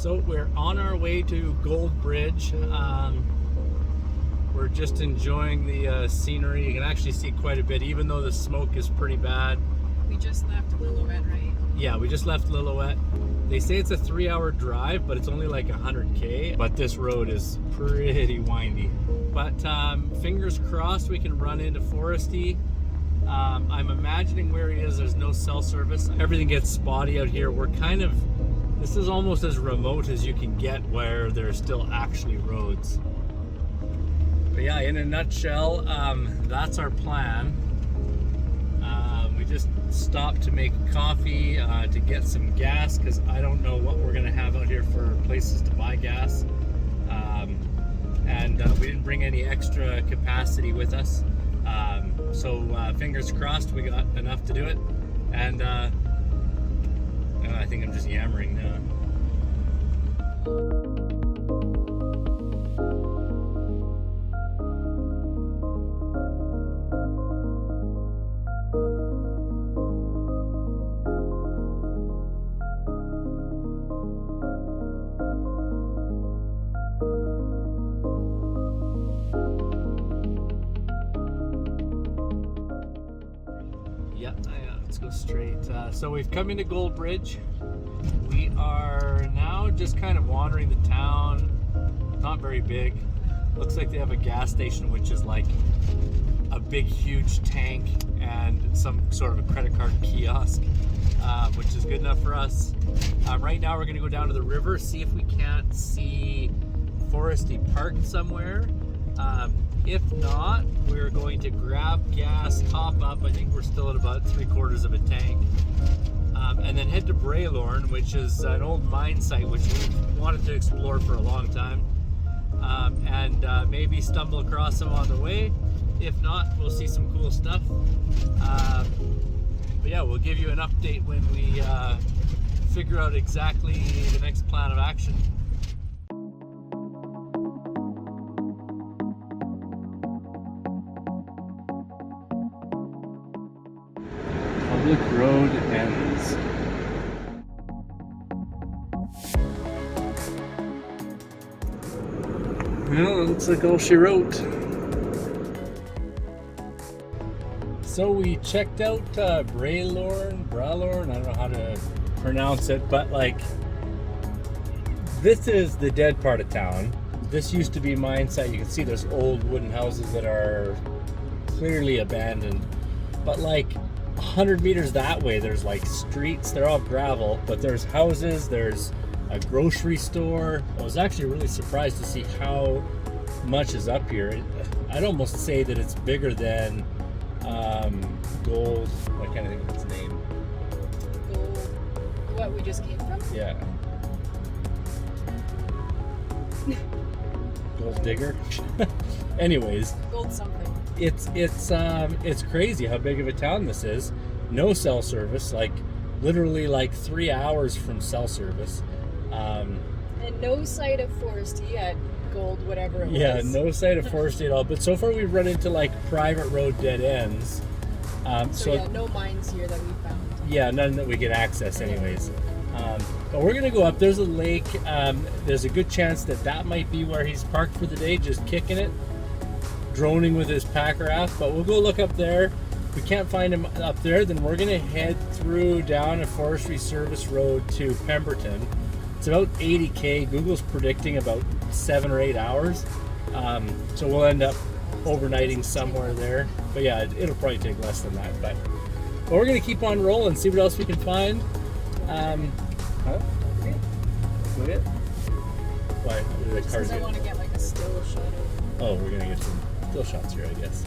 So we're on our way to Gold Bridge. We're just enjoying the scenery. You can actually see quite a bit, even though the smoke is pretty bad. We just left Lillooet, right? Yeah, we just left Lillooet. They say it's a 3-hour drive, but it's only like 100K. But this road is pretty windy. But fingers crossed we can run into Foresty. I'm imagining where he is, there's no cell service. Everything gets spotty out here. This is almost as remote as you can get where there's still actually roads. But yeah, in a nutshell, that's our plan. We just stopped to make coffee, to get some gas, because I don't know what we're gonna have out here for places to buy gas. And we didn't bring any extra capacity with us. So fingers crossed we got enough to do it. And I think I'm just yammering now. Yeah, let's go straight. So we've come into Gold Bridge. We are now just kind of wandering the town. Not very big. Looks like they have a gas station, which is like a big, huge tank and some sort of a credit card kiosk, which is good enough for us. Right now we're going to go down to the river, see if we can't see Foresty parked somewhere. If not, we're going to grab gas, top up. I think we're still at about 3/4 of a tank. And then head to Braelorne, which is an old mine site which we've wanted to explore for a long time. And maybe stumble across them on the way. If not, we'll see some cool stuff. But yeah, we'll give you an update when we figure out exactly the next plan of action. Public road ends. Well, it looks like all she wrote. So we checked out Bralorne, I don't know how to pronounce it, but like, this is the dead part of town. This used to be mine site. You can see there's old wooden houses that are clearly abandoned, but like 100 meters that way there's like streets. They're all gravel, but there's houses, there's a grocery store. I was actually really surprised to see how much is up here. I'd almost say that it's bigger than Gold, I can't think of its name. Gold, what we just came from? Yeah. Gold Digger. Anyways, Gold something. It's crazy how big of a town this is. No cell service, like literally like 3 hours from cell service. And no sight of Foresty at Gold, whatever it was. Yeah, no sight of Foresty at all. But so far we've run into like private road dead ends. So yeah, no mines here that we found. Yeah, none that we could access anyways. But we're gonna go up. There's a lake. There's a good chance that might be where he's parked for the day, just kicking it, droning with his pack raft. But we'll go look up there. If we can't find him up there, then we're gonna head through down a forestry service road to Pemberton. It's about 80K. Google's predicting about 7 or 8 hours. So we'll end up overnighting somewhere there. But yeah, it'll probably take less than that. But we're gonna keep on rolling, see what else we can find. Look at why the cars I want to get like a still shot of. Oh, we're gonna get some still shots here, I guess.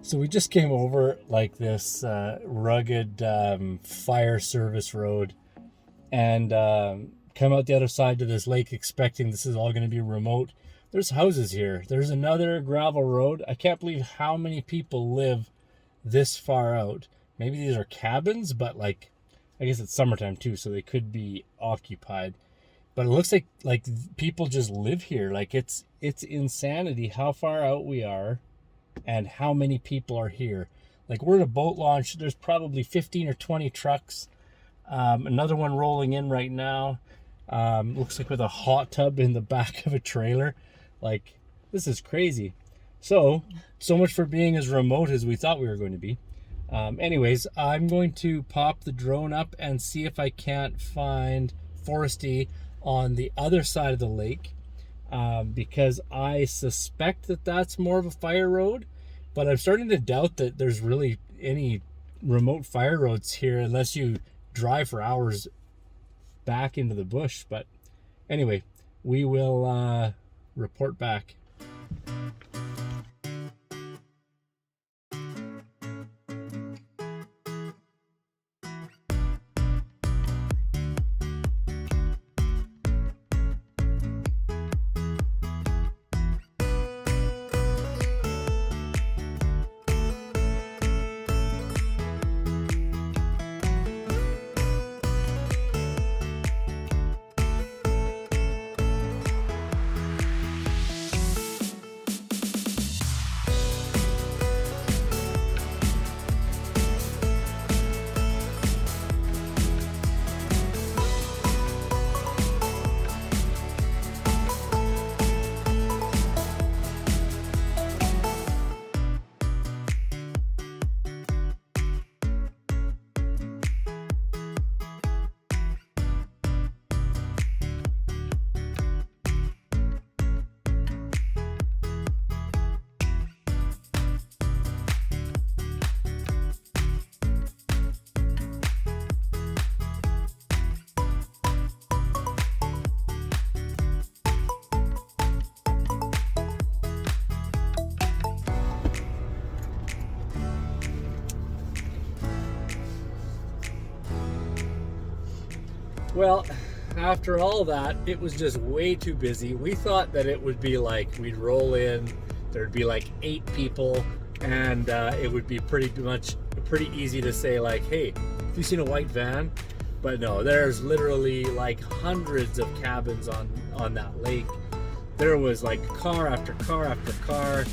So we just came over like this rugged fire service road and come out the other side to this lake expecting this is all going to be remote. There's houses here. There's another gravel road. I can't believe how many people live this far out. Maybe these are cabins, but like, I guess it's summertime too, so they could be occupied. But it looks like people just live here. Like it's insanity how far out we are and how many people are here. Like we're at a boat launch. There's probably 15 or 20 trucks. Another one rolling in right now. Looks like with a hot tub in the back of a trailer. Like, this is crazy. So much for being as remote as we thought we were going to be. Anyways, I'm going to pop the drone up and see if I can't find Foresty on the other side of the lake, because I suspect that that's more of a fire road, but I'm starting to doubt that there's really any remote fire roads here unless you drive for hours back into the bush. But anyway, we will report back. Well, after all that, it was just way too busy. We thought that it would be like, we'd roll in, there'd be like 8 people, and it would be pretty easy to say like, hey, have you seen a white van? But no, there's literally like hundreds of cabins on that lake. There was like car after car after car.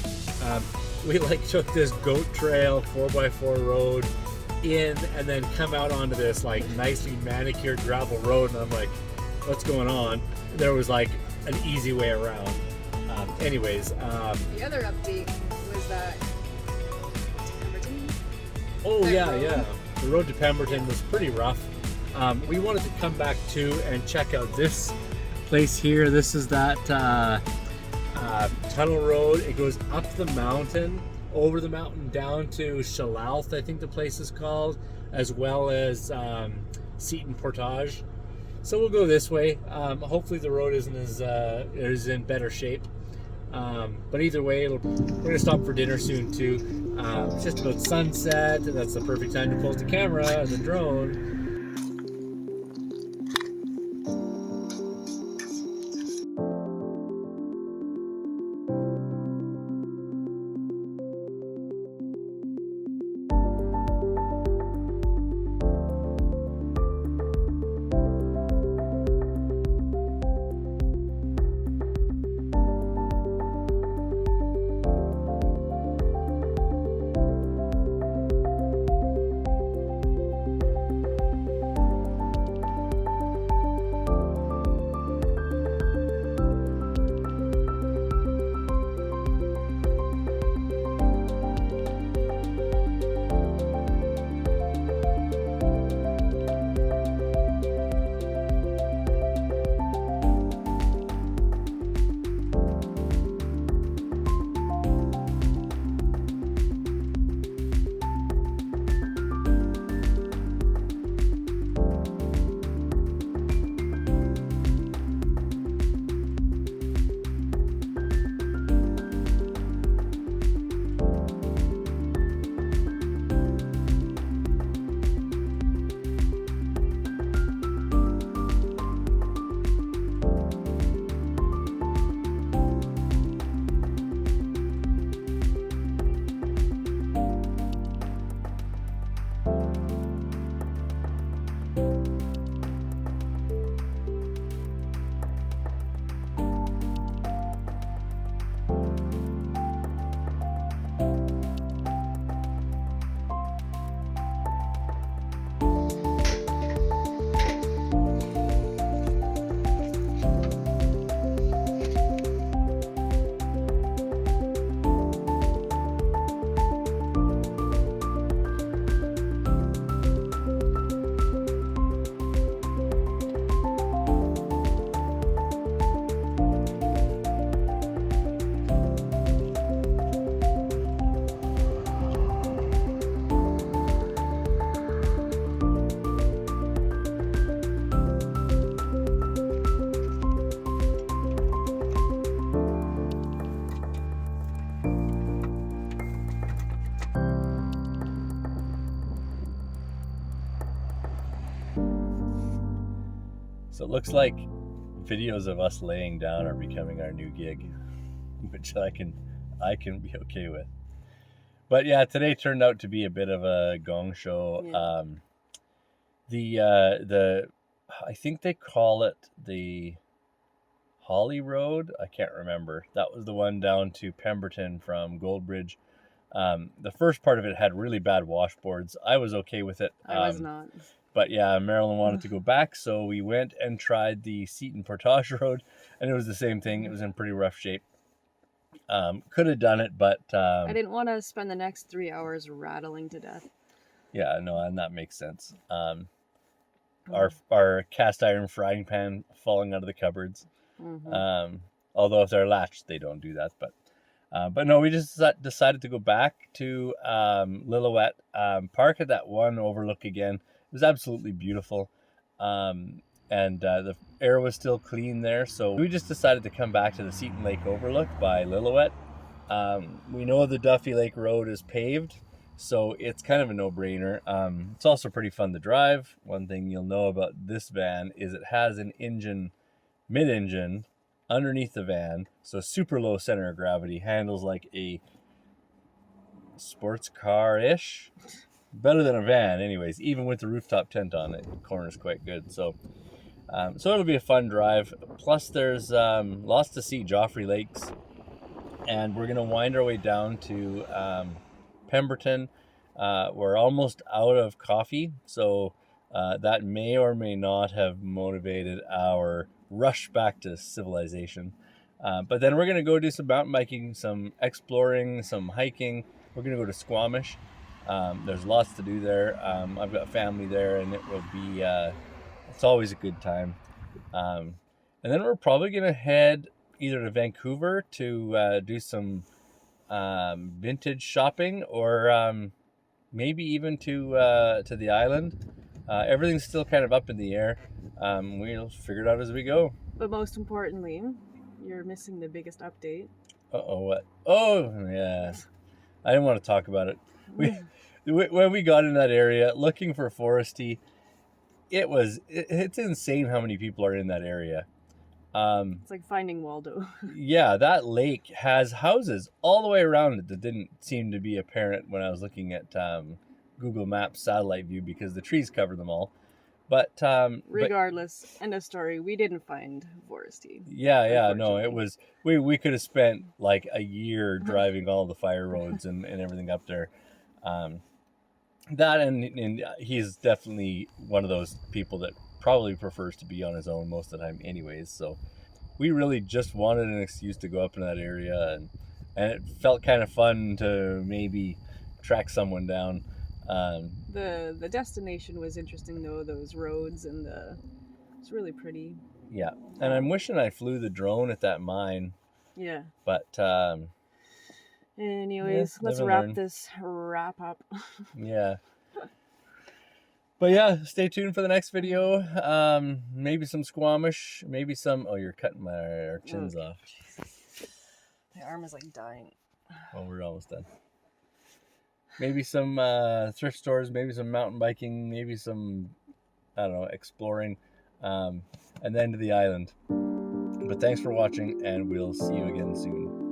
We like took this goat trail 4x4 road in and then come out onto this like nicely manicured gravel road, and I'm like, what's going on? There was like an easy way around. Anyways, the other update was that Pemberton. Oh yeah, the road to Pemberton was pretty rough. We wanted to come back too and check out this place here. This is that tunnel road. It goes up the mountain, over the mountain down to Shalalth, I think the place is called, as well as Seton Portage. So we'll go this way. Hopefully the road isn't as is in better shape. But either way, we're gonna stop for dinner soon too. It's just about sunset, and that's the perfect time to pull out the camera and the drone. So it looks like videos of us laying down are becoming our new gig, which I can be okay with. But yeah, today turned out to be a bit of a gong show. Yeah. The I think they call it the Holly Road. I can't remember. That was the one down to Pemberton from Goldbridge. The first part of it had really bad washboards. I was okay with it. I was not. But yeah, Marilyn wanted to go back, so we went and tried the Seton Portage Road, and it was the same thing. It was in pretty rough shape. Could have done it, but I didn't want to spend the next 3 hours rattling to death. Yeah, no, and that makes sense. Our cast iron frying pan falling out of the cupboards. Mm-hmm. Although if they're latched, they don't do that. But no, we just decided to go back to Lillooet, park at that one overlook again. It was absolutely beautiful. And the air was still clean there, so we just decided to come back to the Seton Lake Overlook by Lillooet. We know the Duffy Lake Road is paved, so it's kind of a no-brainer. It's also pretty fun to drive. One thing you'll know about this van is it has an engine, mid-engine, underneath the van, so super low center of gravity, handles like a sports car-ish. Better than a van anyways, even with the rooftop tent on it. The corner's quite good, so it'll be a fun drive. Plus there's lots to see, Joffrey Lakes, and we're gonna wind our way down to Pemberton. We're almost out of coffee, so that may or may not have motivated our rush back to civilization. But then we're gonna go do some mountain biking, some exploring, some hiking. We're gonna go to Squamish. There's lots to do there. I've got family there, and it will be it's always a good time. And then we're probably gonna head either to Vancouver to do some vintage shopping, or maybe even to the island. Everything's still kind of up in the air. We'll figure it out as we go. But most importantly, you're missing the biggest update. Uh-oh, what? Oh, yeah. I didn't want to talk about it. When we got in that area looking for Foresty, it's insane how many people are in that area. It's like finding Waldo. Yeah, that lake has houses all the way around it that didn't seem to be apparent when I was looking at Google Maps satellite view, because the trees cover them all. But regardless, end of story. We didn't find Foresty. Yeah, no, it was we could have spent like a year driving all the fire roads and everything up there. That and he's definitely one of those people that probably prefers to be on his own most of the time anyways, so we really just wanted an excuse to go up in that area, and it felt kind of fun to maybe track someone down. The destination was interesting though, those roads, and it's really pretty. Yeah, and I'm wishing I flew the drone at that mine. Yeah. But anyways, let's wrap up. Yeah. But yeah, stay tuned for the next video. Maybe some Squamish, maybe some... Oh, you're cutting our chins off. Jesus. My arm is like dying. Oh, we're almost done. Maybe some thrift stores, maybe some mountain biking, maybe some, I don't know, exploring, and then to the island. But thanks for watching, and we'll see you again soon.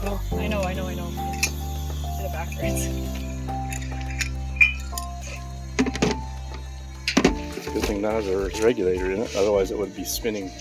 Oh, I know. Did it backwards. Good thing that has a regulator in it, otherwise it would be spinning